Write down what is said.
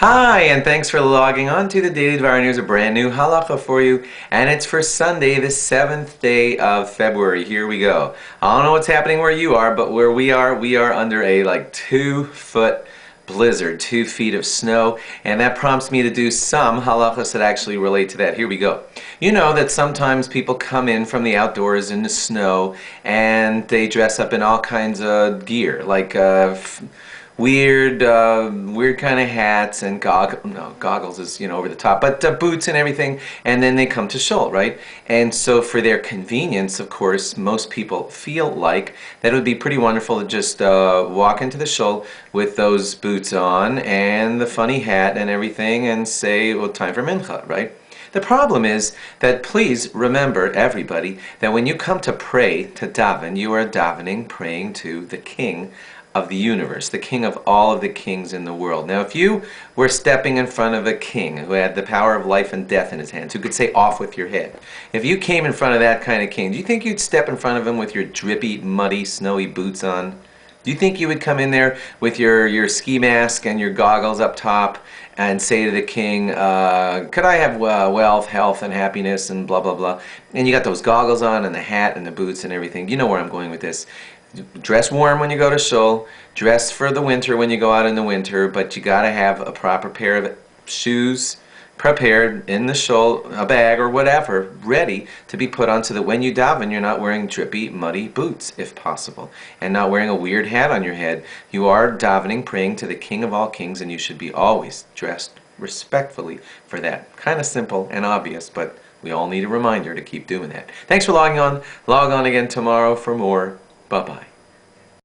Hi, and thanks for logging on to the Daily DVAR News, a brand new halacha for you, and it's for Sunday, the 7th day of February. Here we go. I don't know what's happening where you are, but where we are under a 2-foot blizzard, 2 feet of snow, and that prompts me to do some halachas that actually relate to that. Here we go. You know that sometimes people come in from the outdoors in the snow, and they dress up in all kinds of gear, like weird kind of hats and goggles is over the top, but boots and everything, and then they come to shul, right? And so for their convenience, of course, most people feel like that it would be pretty wonderful to just walk into the shul with those boots on and the funny hat and everything and say, well, time for mincha, right? The problem is that, please remember, everybody, that when you come to pray, to daven, you are davening, praying to the King of the universe, the King of all of the kings in the world. Now, if you were stepping in front of a king who had the power of life and death in his hands, who could say, off with your head, if you came in front of that kind of king, do you think you'd step in front of him with your drippy, muddy, snowy boots on? Do you think you would come in there with your ski mask and your goggles up top and say to the king, could I have wealth, health, and happiness, and blah, blah, blah? And you got those goggles on and the hat and the boots and everything. You know where I'm going with this. Dress warm when you go to shul, dress for the winter when you go out in the winter, but you got to have a proper pair of shoes prepared in the shul, a bag or whatever, ready to be put on so that when you daven, you're not wearing drippy, muddy boots, if possible, and not wearing a weird hat on your head. You are davening, praying to the King of all kings, and you should be always dressed respectfully for that. Kind of simple and obvious, but we all need a reminder to keep doing that. Thanks for logging on. Log on again tomorrow for more. Bye-bye.